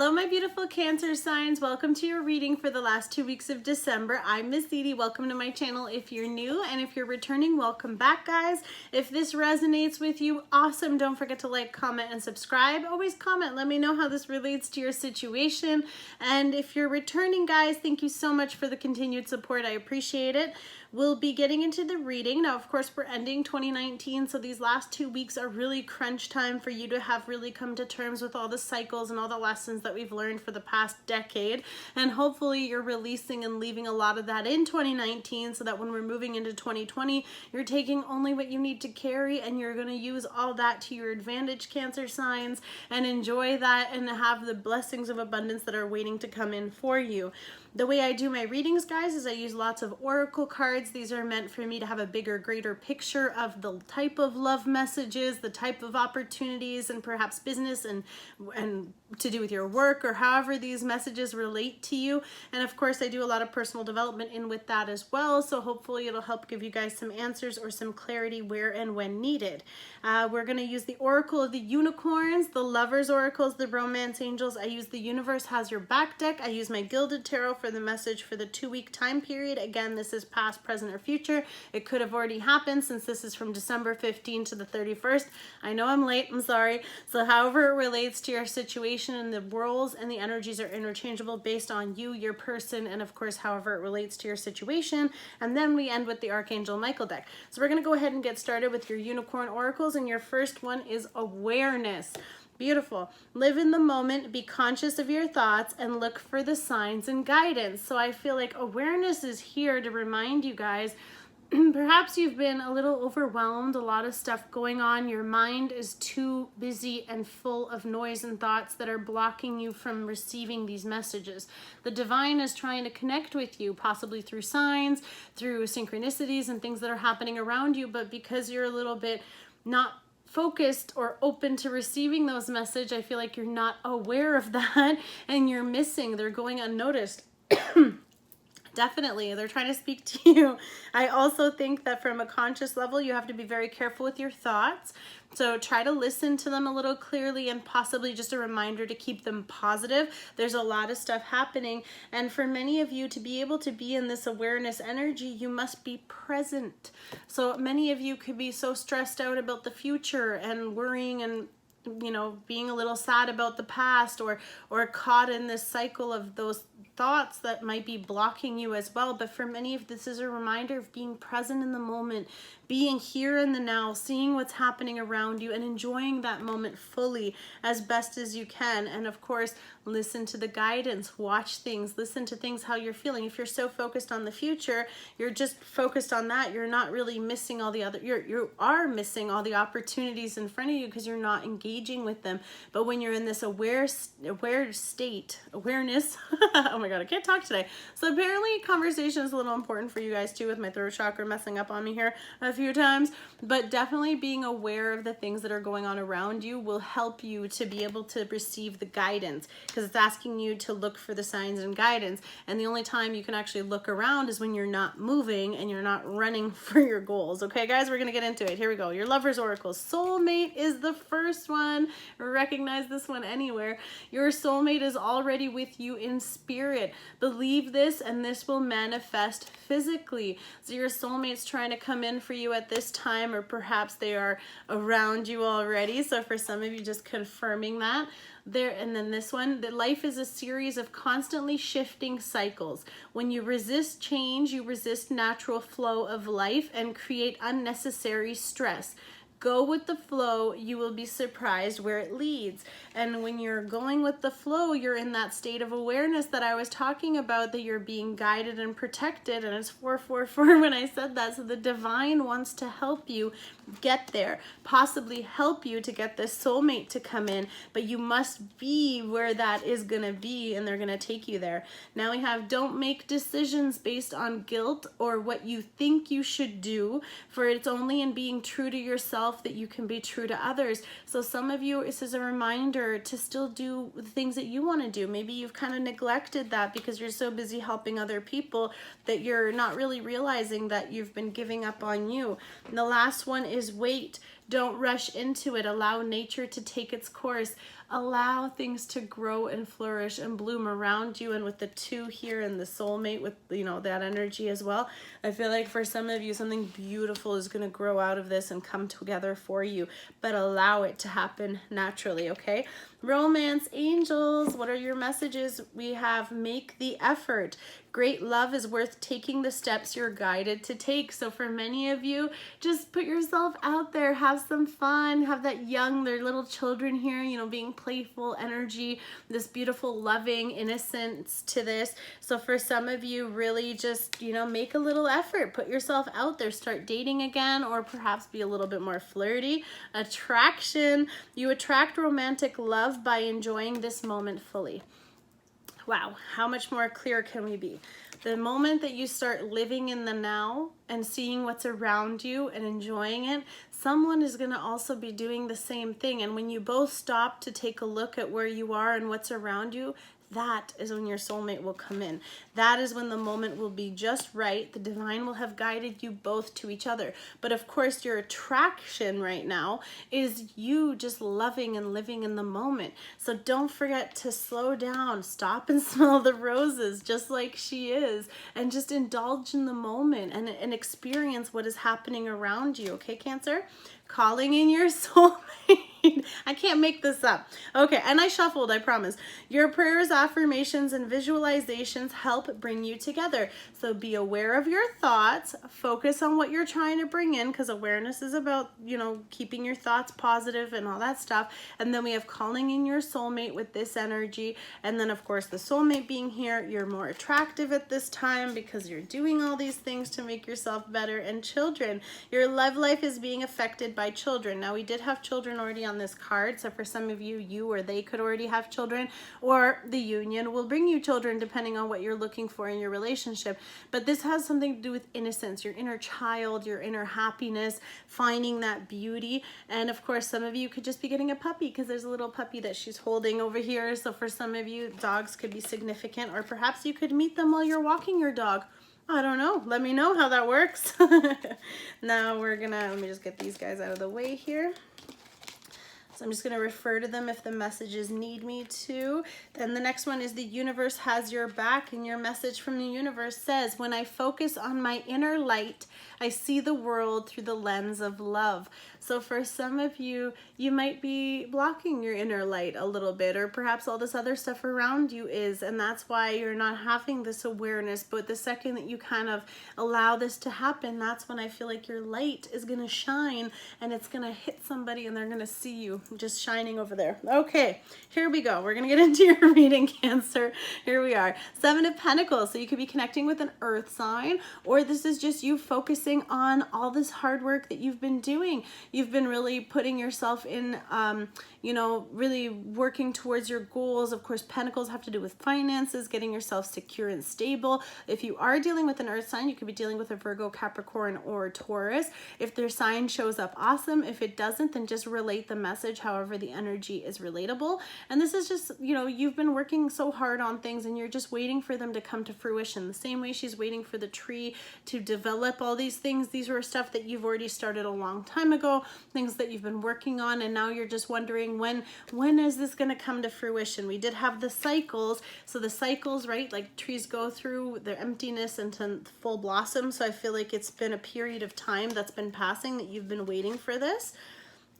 Hello, my beautiful Cancer signs. Welcome to your reading for the last 2 weeks of December. I'm Miss Edie. Welcome to my channel if you're new, and if you're returning, welcome back, guys. If this resonates with you, awesome. Don't forget to like, comment, and subscribe. Always comment. Let me know how this relates to your situation. And if you're returning, guys, thank you so much for the continued support. I appreciate it. We'll be getting into the reading. Now, of course, we're ending 2019, so these last 2 weeks are really crunch time for you to have really come to terms with all the cycles and all the lessons that we've learned for the past decade. And hopefully you're releasing and leaving a lot of that in 2019 so that when we're moving into 2020, you're taking only what you need to carry and you're going to use all that to your advantage, Cancer signs, and enjoy that and have the blessings of abundance that are waiting to come in for you. The way I do my readings, guys, is I use lots of oracle cards. These are meant for me to have a bigger, greater picture of the type of love messages, the type of opportunities, and perhaps business and to do with your work, or however these messages relate to you. And of course, I do a lot of personal development in with that as well. So hopefully it'll help give you guys some answers or some clarity where and when needed. We're going to use the Oracle of the Unicorns, the Lovers Oracles, the Romance Angels. I use the Universe Has Your Back deck. I use my Gilded Tarot for the message for the 2-week time period. Again, this is past, present, or future. It could have already happened since this is from December 15 to the 31st. I know I'm late, I'm sorry. So however it relates to your situation, and the roles and the energies are interchangeable based on you, your person, and of course, however it relates to your situation. And then we end with the Archangel Michael deck. So we're going to go ahead and get started with your Unicorn Oracles, and your first one is awareness. Beautiful. Live in the moment, be conscious of your thoughts, and look for the signs and guidance. So I feel like awareness is here to remind you guys, perhaps you've been a little overwhelmed, a lot of stuff going on. Your mind is too busy and full of noise and thoughts that are blocking you from receiving these messages. The divine is trying to connect with you, possibly through signs, through synchronicities and things that are happening around you, but because you're a little bit not focused or open to receiving those messages, I feel like you're not aware of that and you're missing. They're going unnoticed. Definitely, they're trying to speak to you. I also think that from a conscious level, you have to be very careful with your thoughts. So try to listen to them a little clearly, and possibly just a reminder to keep them positive. There's a lot of stuff happening. And for many of you to be able to be in this awareness energy, you must be present. So many of you could be so stressed out about the future and worrying and being a little sad about the past, or caught in this cycle of those thoughts that might be blocking you as well. But for many of this is a reminder of being present in the moment, being here in the now, seeing what's happening around you and enjoying that moment fully as best as you can. And of course, listen to the guidance, watch things, listen to things, how you're feeling. If you're so focused on the future, you're just focused on that, you're not really missing all the other, you are missing all the opportunities in front of you because you're not engaging with them. But when you're in this aware state, awareness, oh my God, I can't talk today. So apparently conversation is a little important for you guys too, with my throat chakra messing up on me here a few times. But definitely being aware of the things that are going on around you will help you to be able to receive the guidance, because it's asking you to look for the signs and guidance. And the only time you can actually look around is when you're not moving and you're not running for your goals. Okay, guys, we're gonna get into it. Here we go. Your Lover's Oracle. Soulmate is the first one. Recognize this one anywhere. Your soulmate is already with you in spirit. Believe this, and this will manifest physically. So your soulmate's trying to come in for you at this time, or perhaps they are around you already. So for some of you, just confirming that. There, and then this one, that life is a series of constantly shifting cycles. When you resist change, you resist natural flow of life and create unnecessary stress. Go with the flow, you will be surprised where it leads. And when you're going with the flow, you're in that state of awareness that I was talking about, that you're being guided and protected. And it's 444 when I said that. So the divine wants to help you get there, possibly help you to get this soulmate to come in, but you must be where that is going to be, and they're going to take you there. Now we have, don't make decisions based on guilt or what you think you should do, for it's only in being true to yourself that you can be true to others. So some of you, this is a reminder to still do the things that you want to do. Maybe you've kind of neglected that because you're so busy helping other people that you're not really realizing that you've been giving up on you. And the last one is wait. Don't rush into it. Allow nature to take its course. Allow things to grow and flourish and bloom around you. And with the 2 here and the soulmate with, you know, that energy as well, I feel like for some of you, something beautiful is going to grow out of this and come together for you, but allow it to happen naturally, okay? Romance, angels, what are your messages? We have make the effort. Great love is worth taking the steps you're guided to take. So for many of you, just put yourself out there, have some fun, have that young, they're little children here, you know, being playful energy, this beautiful, loving innocence to this. So for some of you, really just, you know, make a little effort, put yourself out there, start dating again, or perhaps be a little bit more flirty. Attraction, you attract romantic love by enjoying this moment fully. Wow, how much more clear can we be? The moment that you start living in the now and seeing what's around you and enjoying it, someone is going to also be doing the same thing. And when you both stop to take a look at where you are and what's around you, that is when your soulmate will come in. That is when the moment will be just right. The divine will have guided you both to each other. But of course, your attraction right now is you just loving and living in the moment. So don't forget to slow down, stop and smell the roses just like she is, and just indulge in the moment and experience what is happening around you. Okay, Cancer? Calling in your soulmate. I can't make this up. Okay, and I shuffled, I promise. Your prayers, affirmations, and visualizations help bring you together. So be aware of your thoughts. Focus on what you're trying to bring in, because awareness is about, you know, keeping your thoughts positive and all that stuff. And then we have calling in your soulmate with this energy. And then, of course, the soulmate being here, you're more attractive at this time because you're doing all these things to make yourself better. And children, your love life is being affected by children. Now, we did have children already on this card, so for some of you, you or they could already have children, or the union will bring you children depending on what you're looking for in your relationship. But this has something to do with innocence, your inner child, your inner happiness, finding that beauty. And of course, some of you could just be getting a puppy because there's a little puppy that she's holding over here. So for some of you, dogs could be significant, or perhaps you could meet them while you're walking your dog. I don't know. Let me know how that works. Now we're gonna, let me just get these guys out of the way here. So I'm just going to refer to them if the messages need me to. Then the next one is the universe has your back, and your message from the universe says, when I focus on my inner light, I see the world through the lens of love. So for some of you, you might be blocking your inner light a little bit, or perhaps all this other stuff around you is, and that's why you're not having this awareness. But the second that you kind of allow this to happen, that's when I feel like your light is going to shine, and it's going to hit somebody and they're going to see you just shining over there. Okay, here we go. We're going to get into your reading, Cancer. Here we are. 7 of Pentacles. So you could be connecting with an earth sign, or this is just you focusing on all this hard work that you've been doing. You've been really putting yourself in, you know, really working towards your goals. Of course, Pentacles have to do with finances, getting yourself secure and stable. If you are dealing with an earth sign, you could be dealing with a Virgo, Capricorn, or Taurus. If their sign shows up, awesome. If it doesn't, then just relate the message however the energy is relatable. And this is just, you know, you've been working so hard on things and you're just waiting for them to come to fruition. The same way she's waiting for the tree to develop all these things. These were stuff that you've already started a long time ago, things that you've been working on, and now you're just wondering when is this going to come to fruition. We did have the cycles. So the cycles, right, like trees go through their emptiness into full blossom. So I feel like it's been a period of time that's been passing that you've been waiting for this.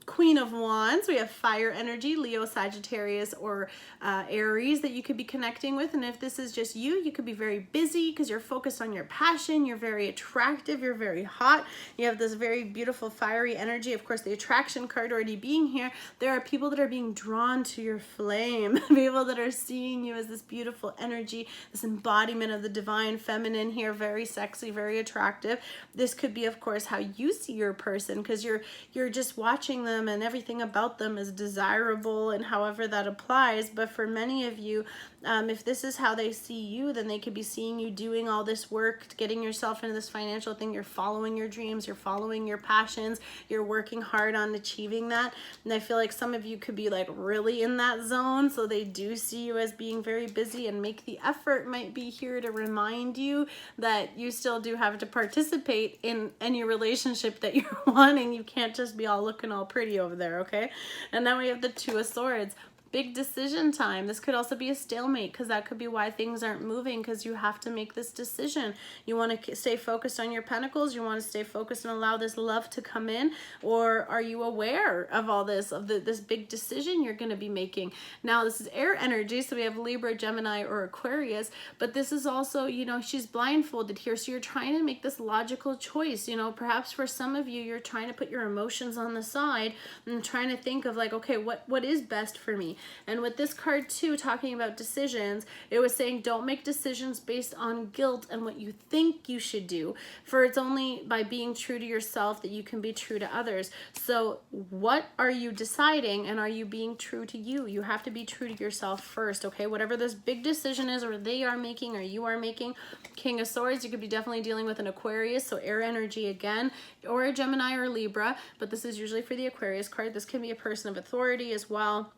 Queen of Wands, we have fire energy, Leo, Sagittarius, or Aries that you could be connecting with. And if this is just you, you could be very busy because you're focused on your passion. You're very attractive. You're very hot. You have this very beautiful fiery energy. Of course, the attraction card already being here, there are people that are being drawn to your flame, people that are seeing you as this beautiful energy, this embodiment of the divine feminine here, very sexy, very attractive. This could be, of course, how you see your person, because you're just watching them and everything about them is desirable, and however that applies. But for many of you, if this is how they see you, then they could be seeing you doing all this work, getting yourself into this financial thing. You're following your dreams, you're following your passions, you're working hard on achieving that. And I feel like some of you could be like really in that zone, so they do see you as being very busy, and make the effort might be here to remind you that you still do have to participate in any relationship that you're wanting. You can't just be all looking all pretty over there, okay? And then we have the Two of Swords. big decision time. This could also be a stalemate, because that could be why things aren't moving, because you have to make this decision. You want to stay focused on your pentacles, you want to stay focused and allow this love to come in, or are you aware of all this, of this big decision you're going to be making? Now, this is air energy, so we have Libra, Gemini, or Aquarius, but this is also, you know, she's blindfolded here, so you're trying to make this logical choice. You know, perhaps for some of you, you're trying to put your emotions on the side and trying to think of like, okay, what is best for me? And with this card too, talking about decisions, it was saying don't make decisions based on guilt and what you think you should do, for it's only by being true to yourself that you can be true to others. So what are you deciding, and are you being true to you? You have to be true to yourself first, okay? Whatever this big decision is, or they are making, or you are making. King of Swords, you could be definitely dealing with an Aquarius, so air energy again, or a Gemini or Libra, but this is usually for the Aquarius card. This can be a person of authority as well.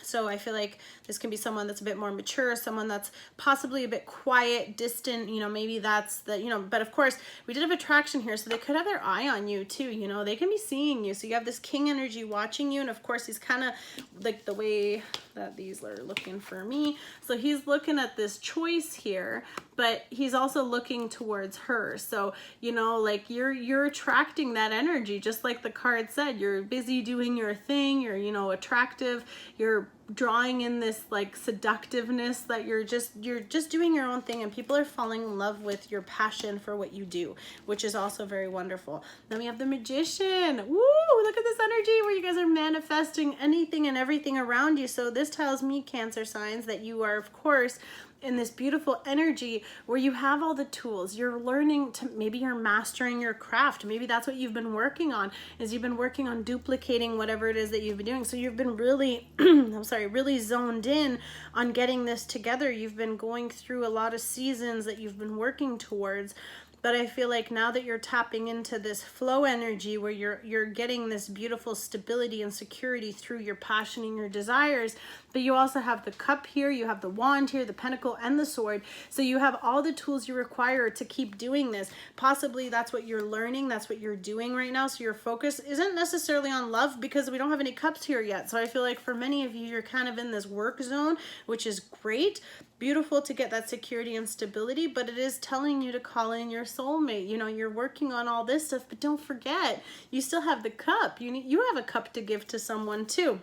So I feel like this can be someone that's a bit more mature, someone that's possibly a bit quiet, distant, you know, maybe that's the, you know, but of course we did have attraction here, so they could have their eye on you too, you know, they can be seeing you. So you have this king energy watching you, and of course he's kind of like the way that these are looking for me. So he's looking at this choice here, but he's also looking towards her. So, you know, like you're attracting that energy, just like the card said. You're busy doing your thing, you're, you know, attractive, you're drawing in this like seductiveness, that you're just doing your own thing, and people are falling in love with your passion for what you do, which is also very wonderful. Then we have the Magician. Woo, look at this energy where you guys are manifesting anything and everything around you. So this tells me, Cancer signs, that you are of course in this beautiful energy where you have all the tools. You're learning to, maybe you're mastering your craft. Maybe that's what you've been working on, is you've been working on duplicating whatever it is that you've been doing. So you've been really, I'm sorry, really zoned in on getting this together. You've been going through a lot of seasons that you've been working towards. But I feel like now that you're tapping into this flow energy where you're getting this beautiful stability and security through your passion and your desires, but you also have the cup here, you have the wand here, the pentacle, and the sword. So you have all the tools you require to keep doing this. Possibly that's what you're learning, that's what you're doing right now. So your focus isn't necessarily on love, because we don't have any cups here yet. So I feel like for many of you, you're kind of in this work zone, which is great. Beautiful to get that security and stability, but it is telling you to call in your soulmate. You know, you're working on all this stuff, but don't forget, you still have the cup. You have a cup to give to someone too.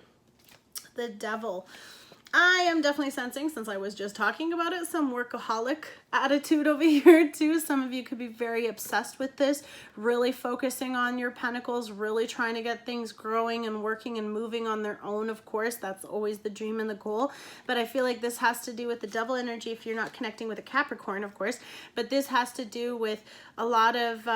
The Devil. I am definitely sensing, since I was just talking about it, some workaholic attitude over here too. Some of you could be very obsessed with this, really focusing on your pentacles, really trying to get things growing and working and moving on their own. Of course, that's always the dream and the goal. But I feel like this has to do with the Devil energy if you're not connecting with a Capricorn, of course. But this has to do with a lot of,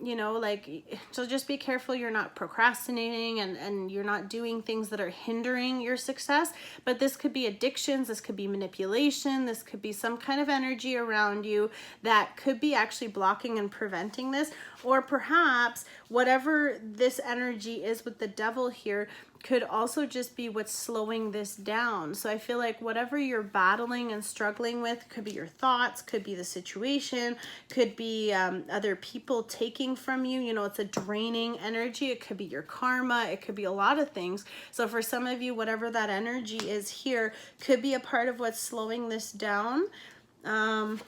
you know, like, so just be careful you're not procrastinating and you're not doing things that are hindering your success. But this could be addictions, this could be manipulation, this could be some kind of energy around you that could be actually blocking and preventing this. Or perhaps whatever this energy is with the Devil here could also just be what's slowing this down. So I feel like whatever you're battling and struggling with, could be your thoughts, could be the situation, could be other people taking from you. You know, it's a draining energy. It could be your karma. It could be a lot of things. So for some of you, whatever that energy is here could be a part of what's slowing this down.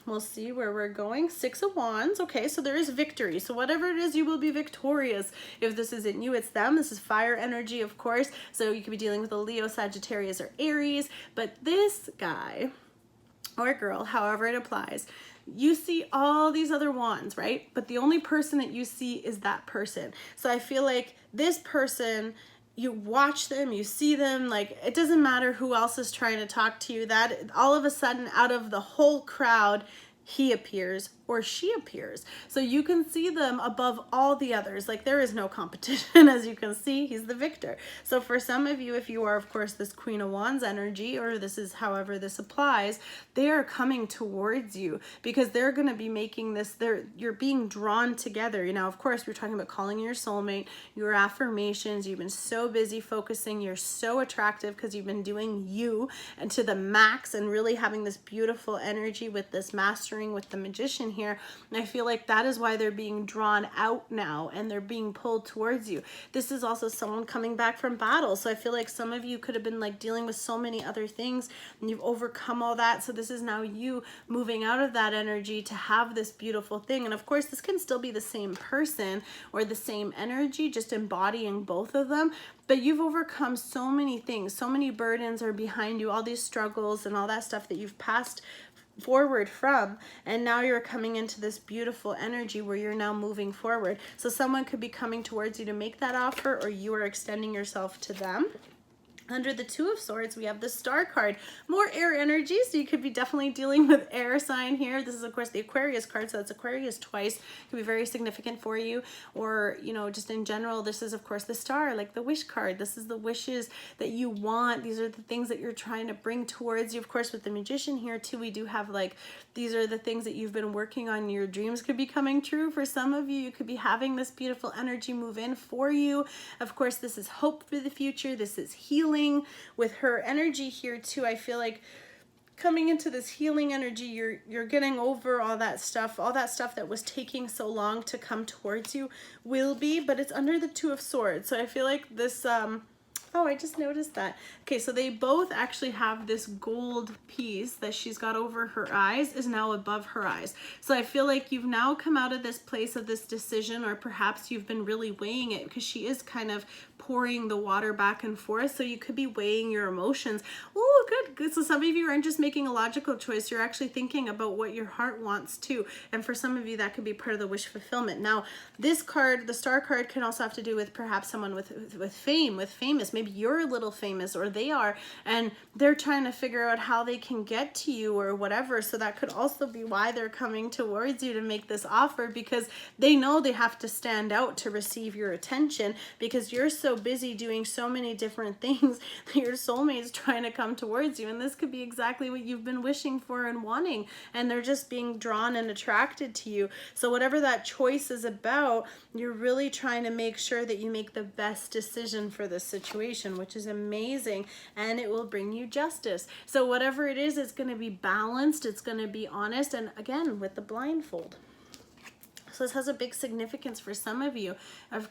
We'll see where we're going. 6 of Wands. Okay, so there is victory. So whatever it is, you will be victorious. If this isn't you, it's them. This is fire energy, of course. So you could be dealing with a Leo, Sagittarius, or Aries. But this guy or girl, however it applies, you see all these other wands, right? But the only person that you see is that person. So I feel like this person, you watch them, you see them, like it doesn't matter who else is trying to talk to you, that all of a sudden out of the whole crowd, he appears or she appears. So you can see them above all the others. Like there is no competition. As you can see, he's the victor. So for some of you, if you are, of course, this Queen of Wands energy, or this is however this applies, they are coming towards you because they're going to be making this, you're being drawn together. You know, of course, we're talking about calling your soulmate, your affirmations. You've been so busy focusing. You're so attractive because you've been doing you and to the max and really having this beautiful energy with this mastering with the Magician here. And I feel like that is why they're being drawn out now and they're being pulled towards you. This is also someone coming back from battle. So I feel like some of you could have been like dealing with so many other things and you've overcome all that. So this is now you moving out of that energy to have this beautiful thing. And of course, this can still be the same person or the same energy, just embodying both of them. But you've overcome so many things, so many burdens are behind you, all these struggles and all that stuff that you've passed forward from, and now you're coming into this beautiful energy where you're now moving forward. So someone could be coming towards you to make that offer, or you are extending yourself to them. Under the Two of Swords, we have the Star card, more air energy, so you could be definitely dealing with air sign here. This is, of course, the Aquarius card, so that's Aquarius twice. It could be very significant for you, or, you know, just in general, this is, of course, the Star, like the wish card. This is the wishes that you want. These are the things that you're trying to bring towards you. Of course, with the Magician here, too, we do have, like, these are the things that you've been working on. Your dreams could be coming true. For some of you, you could be having this beautiful energy move in for you. Of course, this is hope for the future. This is healing. With her energy here too, I feel like coming into this healing energy, you're getting over all that stuff that was taking so long to come towards you will be, but it's under the Two of Swords. So I feel like this oh, I just noticed that. Okay, so they both actually have this gold piece that she's got over her eyes is now above her eyes. So I feel like you've now come out of this place of this decision, or perhaps you've been really weighing it, because she is kind of pouring the water back and forth. So you could be weighing your emotions. Oh, good. So some of you aren't just making a logical choice. You're actually thinking about what your heart wants too. And for some of you, that could be part of the wish fulfillment. Now, this card, the Star card, can also have to do with perhaps someone with fame, with famous. Maybe you're a little famous, or they are, and they're trying to figure out how they can get to you or whatever. So that could also be why they're coming towards you to make this offer, because they know they have to stand out to receive your attention, because you're so busy doing so many different things that your soulmate's trying to come towards you. And this could be exactly what you've been wishing for and wanting, and they're just being drawn and attracted to you. So whatever that choice is about, you're really trying to make sure that you make the best decision for this situation, which is amazing, and it will bring you justice. So whatever it is, it's going to be balanced, it's going to be honest, and again, with the blindfold. So this has a big significance for some of you.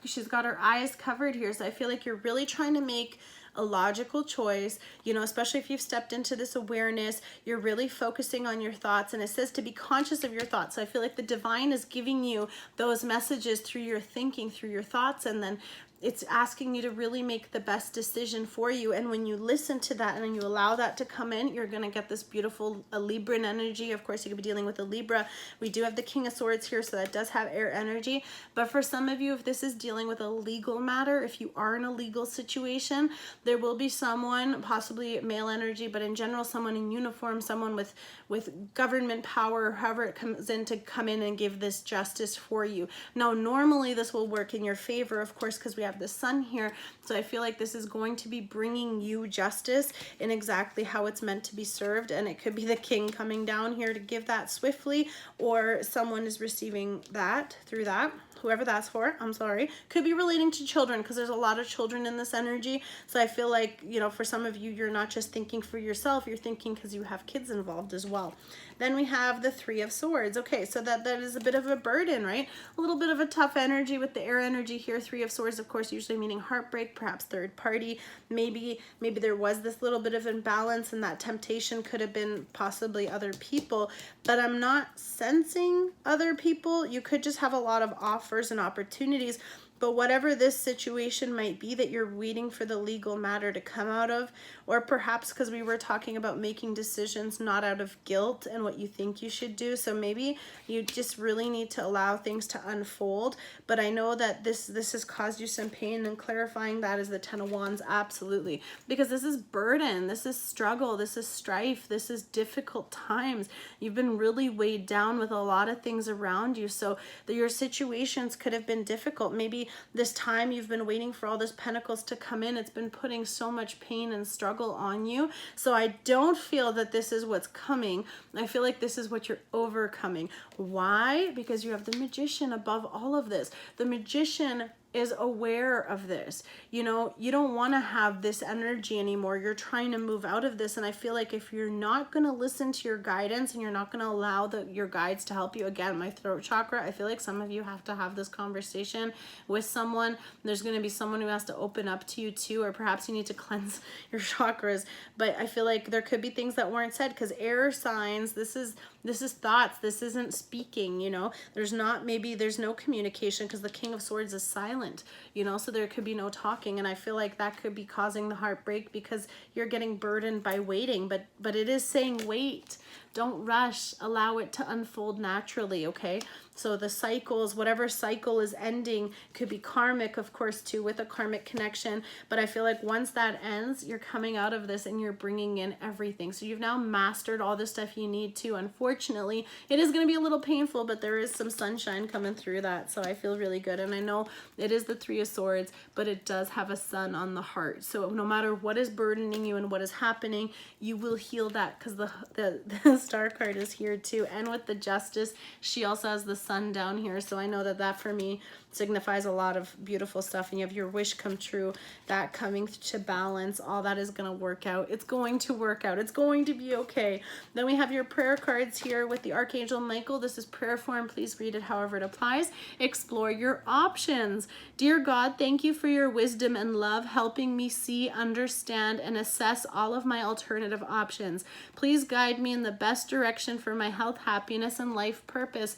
She's got her eyes covered here. So I feel like you're really trying to make a logical choice, you know, especially if you've stepped into this awareness, you're really focusing on your thoughts. And it says to be conscious of your thoughts. So I feel like the divine is giving you those messages through your thinking, through your thoughts, and then it's asking you to really make the best decision for you. And when you listen to that and then you allow that to come in, you're going to get this beautiful Libran energy. Of course, you could be dealing with a Libra. We do have the King of Swords here, so that does have air energy. But for some of you, if this is dealing with a legal matter, if you are in a legal situation, there will be someone, possibly male energy, but in general, someone in uniform, someone with government power, however it comes in, to come in and give this justice for you. Now, normally this will work in your favor, of course, because we have the Sun here. So I feel like this is going to be bringing you justice in exactly how it's meant to be served. And it could be the King coming down here to give that swiftly, or someone is receiving that through that. Whoever that's for, I'm sorry. Could be relating to children, because there's a lot of children in this energy. So I feel like, you know, for some of you, you're not just thinking for yourself, you're thinking because you have kids involved as well. Then we have the Three of Swords. Okay, so that is a bit of a burden, right? A little bit of a tough energy with the air energy here. Three of Swords, of course, usually meaning heartbreak, perhaps third party. Maybe there was this little bit of imbalance, and that temptation could have been possibly other people, but I'm not sensing other people. You could just have a lot of offers and opportunities. But whatever this situation might be that you're waiting for the legal matter to come out of, or perhaps because we were talking about making decisions not out of guilt and what you think you should do. So maybe you just really need to allow things to unfold. But I know that this has caused you some pain, and clarifying that is the Ten of Wands, absolutely. Because this is burden, this is struggle, this is strife, this is difficult times. You've been really weighed down with a lot of things around you. So your situations could have been difficult. Maybe this time you've been waiting for all this Pentacles to come in. It's been putting so much pain and struggle on you. So I don't feel that this is what's coming. I feel like this is what you're overcoming. Why? Because you have the Magician above all of this. The Magician is aware of this. You know, you don't want to have this energy anymore. You're trying to move out of this. And I feel like if you're not going to listen to your guidance and you're not going to allow your guides to help you, again, my throat chakra, I feel like some of you have to have this conversation with someone. There's going to be someone who has to open up to you too, or perhaps you need to cleanse your chakras. But I feel like there could be things that weren't said, because air signs, this is thoughts. This isn't speaking, you know. There's no communication, because the King of Swords is silent, you know, so there could be no talking. And I feel like that could be causing the heartbreak, because you're getting burdened by waiting. But it is saying wait. Don't rush. Allow it to unfold naturally, okay? So the cycles, whatever cycle is ending, could be karmic, of course, too, with a karmic connection. But I feel like once that ends, you're coming out of this and you're bringing in everything. So you've now mastered all the stuff you need to. Unfortunately, it is going to be a little painful, but there is some sunshine coming through that. So I feel really good. And I know it is the Three of Swords, but it does have a sun on the heart. So no matter what is burdening you and what is happening, you will heal that, because the Star card is here too. And with the Justice, she also has the sun down here. So I know that for me signifies a lot of beautiful stuff. And you have your wish come true, that coming to balance, all that is going to work out. It's going to work out. It's going to be okay. Then we have your prayer cards here with the Archangel Michael. This is prayer form. Please read it however it applies. Explore your options. Dear God, thank you for your wisdom and love, helping me see, understand, and assess all of my alternative options. Please guide me in the best direction for my health, happiness, and life purpose.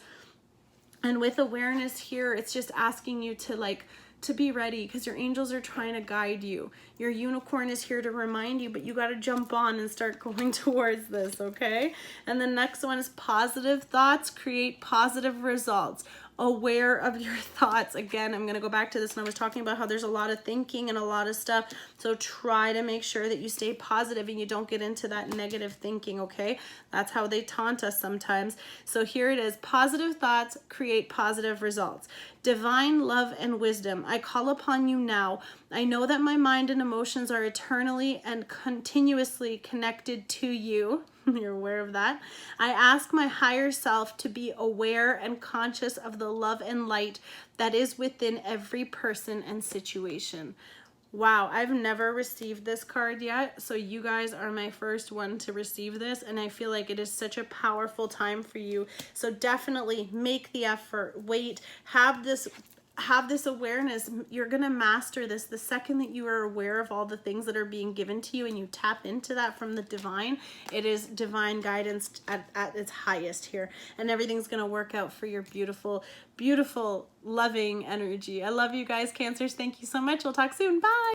And with awareness here, it's just asking you to be ready, because your angels are trying to guide you. Your unicorn is here to remind you, but you got to jump on and start going towards this, okay? And the next one is positive thoughts create positive results. Aware of your thoughts. Again, I'm going to go back to this, and I was talking about how there's a lot of thinking and a lot of stuff. So try to make sure that you stay positive and you don't get into that negative thinking, okay? That's how they taunt us sometimes. So here it is. Positive thoughts create positive results. Divine love and wisdom. I call upon you now. I know that my mind and emotions are eternally and continuously connected to you. You're aware of that. I ask my higher self to be aware and conscious of the love and light that is within every person and situation. Wow, I've never received this card yet, so you guys are my first one to receive this, and I feel like it is such a powerful time for you. So definitely make the effort, wait, have this awareness. You're going to master this the second that you are aware of all the things that are being given to you and you tap into that from the divine. It is divine guidance at its highest here, and everything's going to work out for your beautiful, beautiful, loving energy. I love you guys, Cancers. Thank you so much. We'll talk soon. Bye.